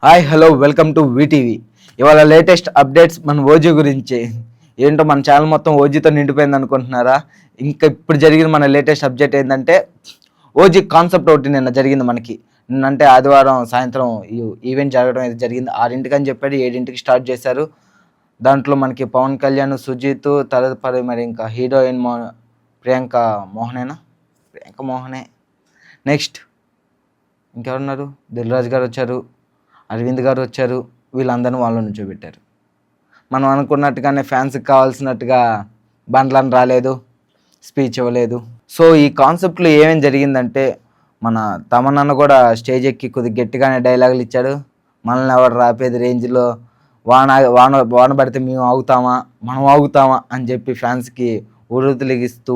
Hi hello welcome to VTV. ఇవాళ latest updates మన OG గురించి. ఏంటో మన ఛానల్ మొత్తం ఓజీతో నిండిపోయింది అనుకుంటున్నారా? ఇంకా ఇప్పుడు జరిగిన మన లేటెస్ట్ అప్డేట్ ఏంటంటే ఓజీ కాన్సెప్ట్ ఒకటి నిన్న జరిగింది మనకి. నిన్నంటే ఆదివారం సాయంత్రం ఈవెంట్ జరగడం అయితే జరిగింది. 6 అని చెప్పాడు, 7 స్టార్ట్ చేశారు. దాంట్లో మనకి పవన్ కళ్యాణ్, సుజీత్, తదుపరి మరి ఇంకా హీరోయిన్ ప్రియాంక మోహనే. నెక్స్ట్ ఇంకెవరున్నారు? దిల్ రాజు గారు వచ్చారు, అరవింద్ గారు వచ్చారు. వీళ్ళందరినీ వాళ్ళని చూపెట్టారు. మనం అనుకున్నట్టుగానే ఫ్యాన్స్కి కావాల్సినట్టుగా బండ్లను రాలేదు, స్పీచ్ ఇవ్వలేదు. సో ఈ కాన్సెప్ట్లో ఏమేమి జరిగిందంటే మన తమన్నా కూడా స్టేజ్ ఎక్కి కొద్దిగా గట్టిగానే డైలాగులు ఇచ్చాడు. మనల్ని ఎవరు రాపేది రేంజ్లో వాన పడితే మనం ఆగుతామా అని చెప్పి ఫ్యాన్స్కి ఉర్రూతలిగిస్తూ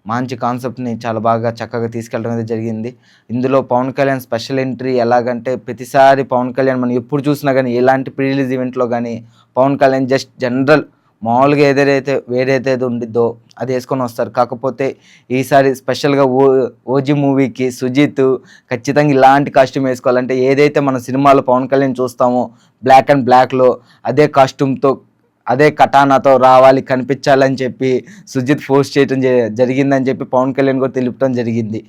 మంచి కాన్సెప్ట్ని చాలా బాగా చక్కగా తీసుకెళ్ళడం అనేది జరిగింది. ఇందులో పవన్ కళ్యాణ్ స్పెషల్ ఎంట్రీ ఎలాగంటే ప్రతిసారి పవన్ కళ్యాణ్ మనం ఎప్పుడు చూసినా కానీ ఎలాంటి ప్రీ రిలీజ్ ఈవెంట్లో కానీ పవన్ కళ్యాణ్ జస్ట్ జనరల్ మామూలుగా వేరేదైతే ఉండిద్దో అది వేసుకొని వస్తారు. కాకపోతే ఈసారి స్పెషల్గా ఓజీ మూవీకి సుజిత్ ఖచ్చితంగా ఇలాంటి కాస్ట్యూమ్ వేసుకోవాలంటే ఏదైతే మన సినిమాలో పవన్ కళ్యాణ్ చూస్తామో బ్లాక్ అండ్ బ్లాక్లో అదే కాస్ట్యూమ్తో అదే కటానాతో రావాలి, కనిపించాలని చెప్పి సుజిత్ ఫోర్స్ చేయడం జరిగిందని చెప్పి పవన్ కళ్యాణ్ కూడా తెలుపడం జరిగింది.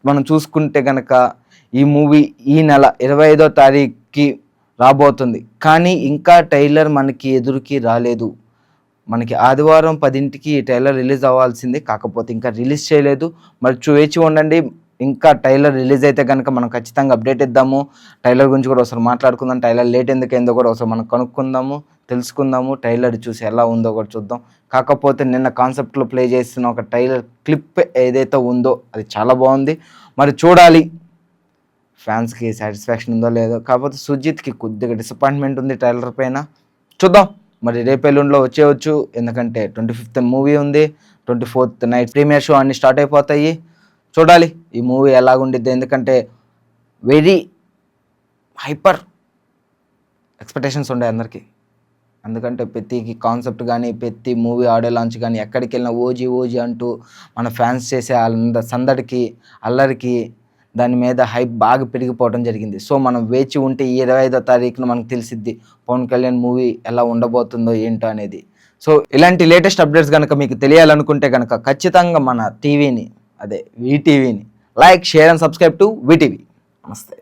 మనం చూసుకుంటే కనుక ఈ మూవీ ఈ నెల 25వ తారీఖుకి రాబోతుంది. కానీ ఇంకా ట్రైలర్ మనకి ఎదురుకి రాలేదు. మనకి ఆదివారం 10కి ఈ ట్రైలర్ రిలీజ్ అవ్వాల్సింది, కాకపోతే ఇంకా రిలీజ్ చేయలేదు. మరి వేచి ఉండండి. ఇంకా ట్రైలర్ రిలీజ్ అయితే కనుక మనం ఖచ్చితంగా అప్డేట్ ఇద్దాము. ట్రైలర్ గురించి కూడా ఒకసారి మాట్లాడుకుందాం. ట్రైలర్ లేట్ ఎందుకైందో కూడా ఒకసారి మనం కనుక్కుందాము, తెలుసుకుందాము. ట్రైలర్ చూసి ఎలా ఉందో కూడా చూద్దాం. కాకపోతే నిన్న కాన్సెప్ట్లో ప్లే చేస్తున్న ఒక ట్రైలర్ క్లిప్ ఏదైతే ఉందో అది చాలా బాగుంది. మరి చూడాలి ఫ్యాన్స్కి సాటిస్ఫాక్షన్ ఉందో లేదో. కాకపోతే సుజిత్కి కొద్దిగా డిసప్పాయింట్మెంట్ ఉంది ట్రైలర్ పైన. చూద్దాం మరి రేపు ఎల్లుండిలో వచ్చేయచ్చు. ఎందుకంటే 25th మూవీ ఉంది, 24th నైట్ ప్రీమియర్ షో అన్నీ స్టార్ట్ అయిపోతాయి. చూడాలి ఈ మూవీ ఎలాగుండిద్ది. ఎందుకంటే వెరీ హైపర్ ఎక్స్పెక్టేషన్స్ ఉండే అందరికీ. ఎందుకంటే ప్రతికి కాన్సెప్ట్ కానీ ప్రతి మూవీ ఆడియో లాంచ్ కానీ ఎక్కడికి వెళ్ళినా ఓజీ అంటూ మన ఫ్యాన్స్ చేసే సందడికి అల్లరికి దాని మీద హైప్ బాగా పెరిగిపోవడం జరిగింది. సో మనం వేచి ఉంటే ఈ 25వ తారీఖున మనకు తెలిసిద్ది పవన్ కళ్యాణ్ మూవీ ఎలా ఉండబోతుందో ఏంటో అనేది. సో ఇలాంటి లేటెస్ట్ అప్డేట్స్ కనుక మీకు తెలియాలనుకుంటే కనుక ఖచ్చితంగా మన టీవీని వీటీవీని like, share and subscribe to VTV. నమస్తే.